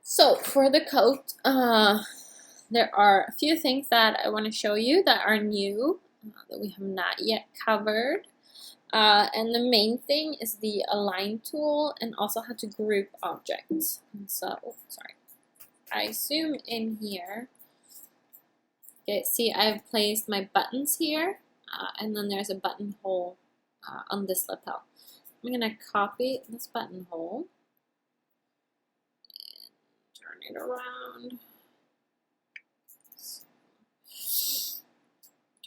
So for the coat, there are a few things that I want to show you that are new, that we have not yet covered. And the main thing is the align tool and also how to group objects. And so, sorry, I zoom in here. Okay, see I've placed my buttons here, and then there's a buttonhole on this lapel. I'm gonna copy this buttonhole and turn it around.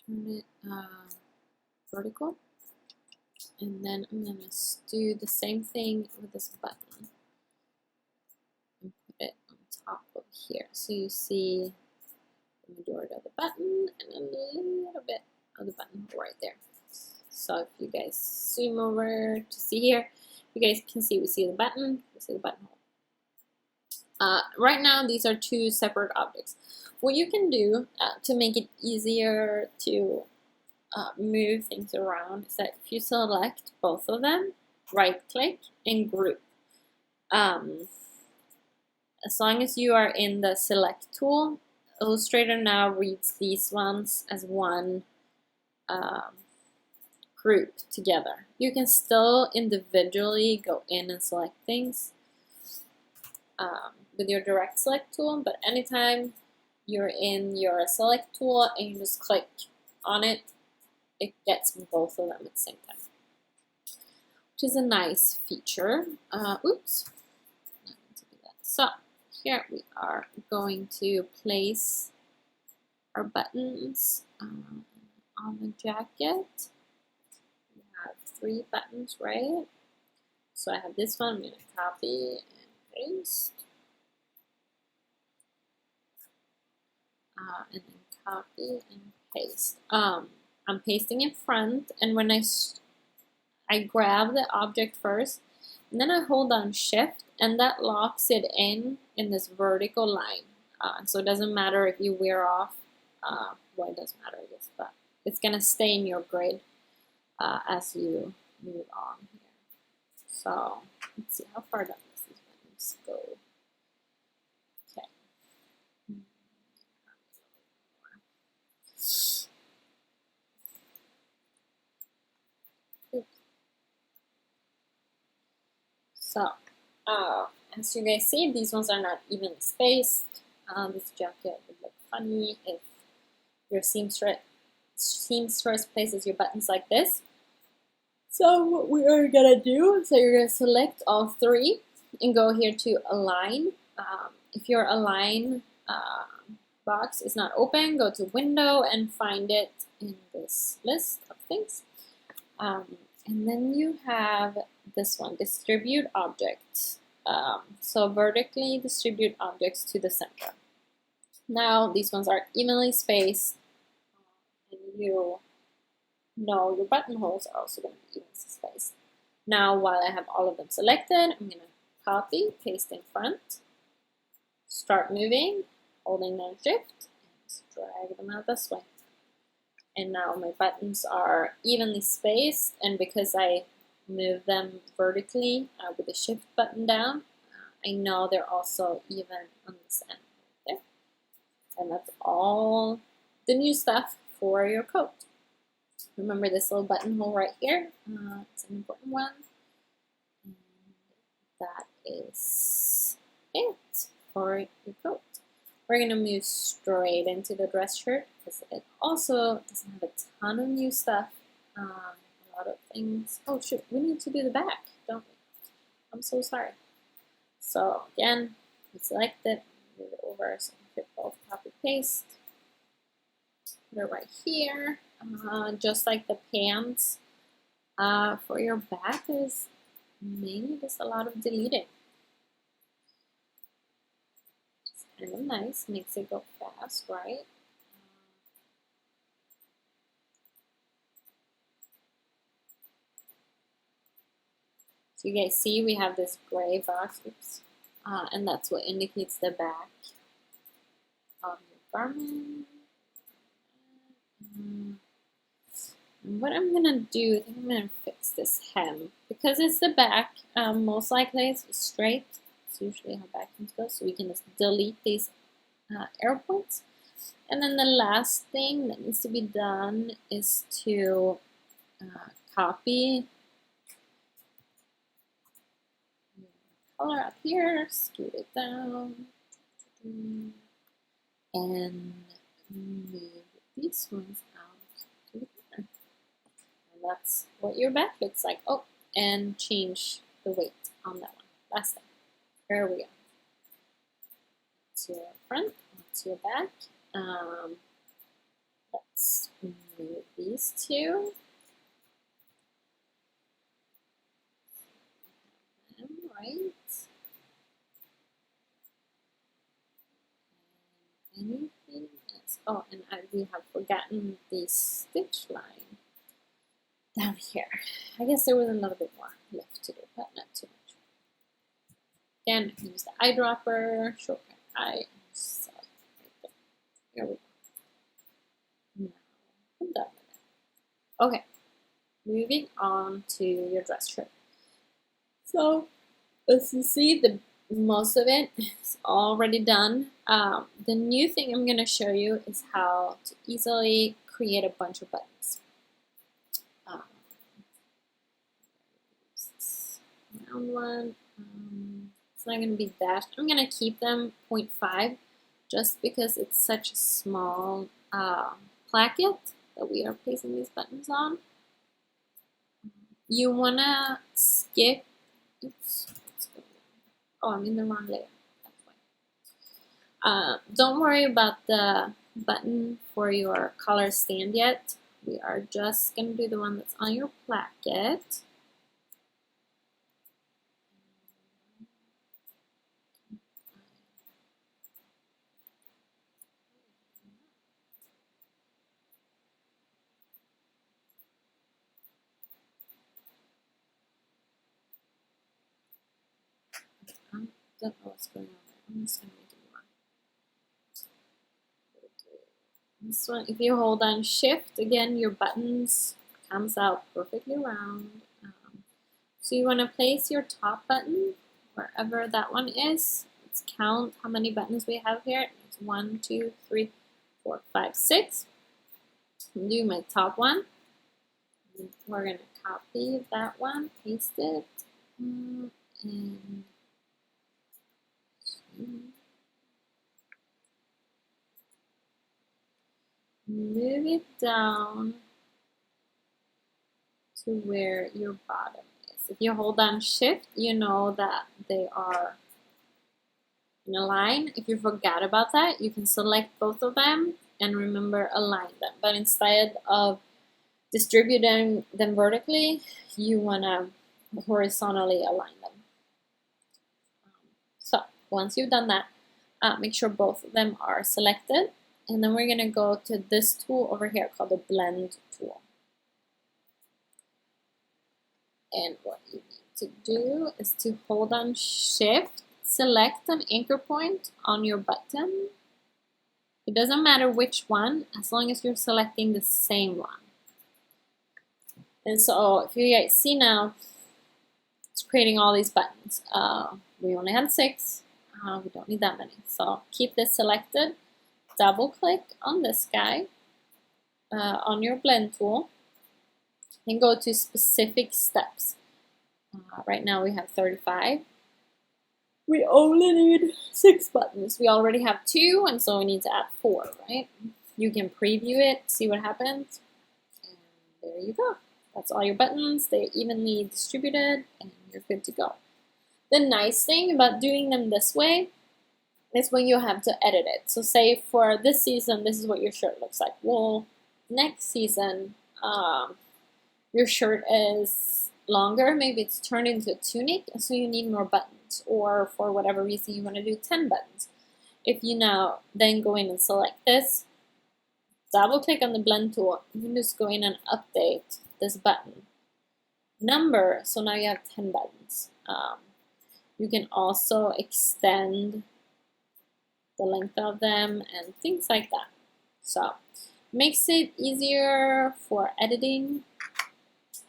Turn it vertical, and then I'm going to do the same thing with this button and put it on top of here, so you see the majority of the button and a little bit of the button right there. So if you guys zoom over to see here, you guys can see we see the button, we see the buttonhole. Right now these are two separate objects. What you can do to make it easier to move things around is that if you select both of them, right click and group. As long as you are in the select tool, Illustrator now reads these ones as one group together. You can still individually go in and select things with your direct select tool, but anytime you're in your select tool and you just click on it, it gets both of them at the same time, which is a nice feature. Oops, not going to do that. So here we are going to place our buttons on the jacket. We have 3 buttons, right? So I have this one. I'm going to copy and paste. And then copy and paste. I'm pasting in front, and when I grab the object first, and then I hold down Shift, and that locks it in this vertical line. So it doesn't matter if you wear off. Well, it doesn't matter, I guess, but it's gonna stay in your grid as you move on here. So let's see how far down these buttons go. Okay. So, as you guys see, these ones are not evenly spaced. This jacket would look funny if your seamstress places your buttons like this. So what we are gonna do, so you're gonna select all 3 and go here to align. If your align box is not open, go to window and find it in this list of things. And then you have this one, distribute objects. So vertically distribute objects to the center. Now these ones are evenly spaced, and you know your buttonholes are also going to be evenly spaced. Now while I have all of them selected, I'm going to copy, paste in front, start moving, holding down Shift, and drag them out this way. And now my buttons are evenly spaced, and because I move them vertically with the Shift button down, I know they're also even on this end right there. And that's all the new stuff for your coat. Remember this little buttonhole right here, it's an important one. And that is it for your coat. We're going to move straight into the dress shirt because it also doesn't have a ton of new stuff. A lot of things. Oh shoot, we need to do the back, don't we? I'm so sorry. So again, we select it, move it over so I can fit both, copy paste. Put it right here. Just like the pants, for your back is mainly just a lot of deleting. Kind of nice, makes it go fast, right? So you guys see we have this gray box, oops, and that's what indicates the back of your garment. What I'm gonna do, I think I'm gonna fix this hem because it's the back. Most likely it's straight, That's usually how backyards go. So we can just delete these arrow points. And then the last thing that needs to be done is to copy color up here, scoot it down, and move these ones out to the corner. And that's what your back looks like. Oh, and change the weight on that one. Last thing. There we go. To your front, to your back. Let's move these two. Right. And anything else? Oh, and we have forgotten the stitch line down here. I guess there was a little bit more left to do, but not too much. Again, I can use the eyedropper, shortcut eye, and so right there. There we go. Now I'm done with it. Okay, moving on to your dress shirt. So, as you see, most of it is already done. The new thing I'm going to show you is how to easily create a bunch of buttons. Round one. It's not going to be dashed. I'm going to keep them 0.5 just because it's such a small placket that we are placing these buttons on. You want to skip. Oops. Oh, I'm in the wrong layer. That's why. Don't worry about the button for your collar stand yet. We are just going to do the one that's on your placket. I don't know what's going on there. I'm just going to make it one. This one, if you hold on Shift, again, your buttons comes out perfectly round. So you want to place your top button wherever that one is. Let's count how many buttons we have here. It's 1, 2, 3, 4, 5, 6. I'll do my top one. We're going to copy that one, paste it, and move it down to where your bottom is. If you hold on Shift, you know that they are in a line. If you forgot about that, you can select both of them and remember align them. But instead of distributing them vertically, you want to horizontally align them. So once you've done that, make sure both of them are selected. And then we're going to go to this tool over here called the Blend tool. And what you need to do is to hold on Shift, select an anchor point on your button. It doesn't matter which one, as long as you're selecting the same one. And so if you guys see now, it's creating all these buttons. We only had 6. We don't need that many. So keep this selected. Double click on this guy on your blend tool and go to specific steps. Right now we have 35. We only need 6 buttons. We already have 2, and so we need to add 4, right? You can preview it, see what happens, and there you go. That's all your buttons. They're evenly distributed, and you're good to go. The nice thing about doing them this way is when you have to edit it. So say for this season, this is what your shirt looks like. Well, next season, your shirt is longer. Maybe it's turned into a tunic, and so you need more buttons. Or for whatever reason, you want to do 10 buttons. If you now then go in and select this, double click on the blend tool, you can just go in and update this button number. So now you have 10 buttons. You can also extend the length of them and things like that. So makes it easier for editing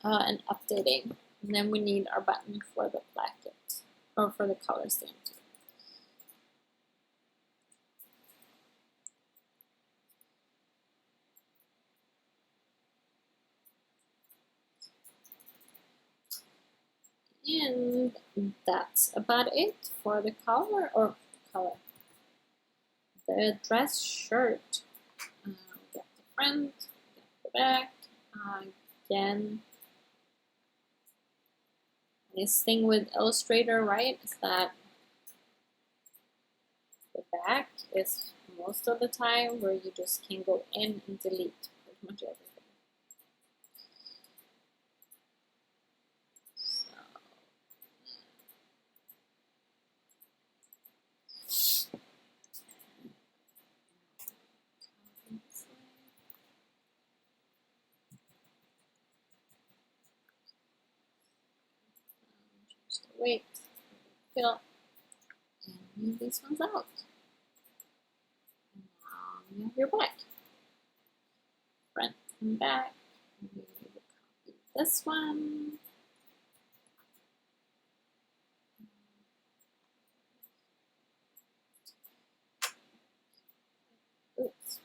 and updating. And then we need our button for the placket or for the color stand. And that's about it for the the dress shirt. Get the front, get the back. Again, this thing with Illustrator, right, is that the back is most of the time where you just can go in and delete pretty much everything. Wait, fill, and move these ones out. And now you have your back, front and back. And we need to copy this one. Oops.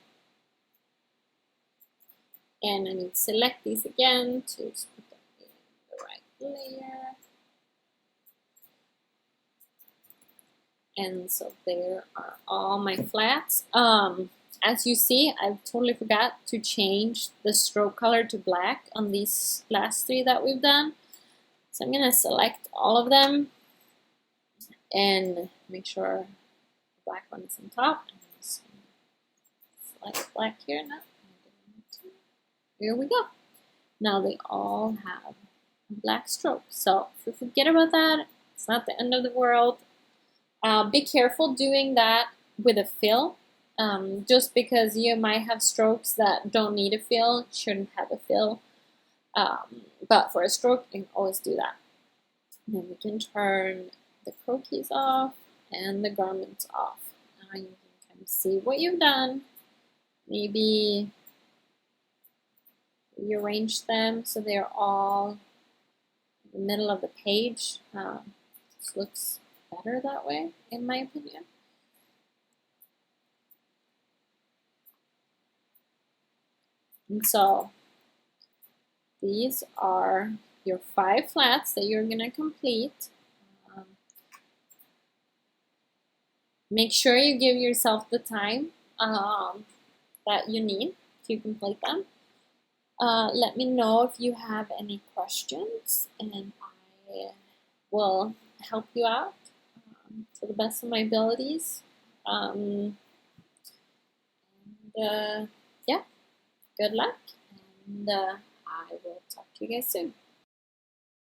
And I need to select these again to put them in the right layer. And so there are all my flats. As you see, I totally forgot to change the stroke color to black on these last three that we've done. So I'm gonna select all of them and make sure the black one is on top. Select black here now. Here we go. Now they all have a black stroke. So if you forget about that, it's not the end of the world. Be careful doing that with a fill. Just because you might have strokes that don't need a fill, shouldn't have a fill. But for a stroke, you can always do that. And then we can turn the croquis off and the garments off. Now you can kind of see what you've done. Maybe rearrange them so they're all in the middle of the page. This looks better that way, in my opinion. And so these are your 5 flats that you're going to complete. Make sure you give yourself the time that you need to complete them. Let me know if you have any questions, and I will help you out to the best of my abilities. Yeah, good luck, and I will talk to you guys soon.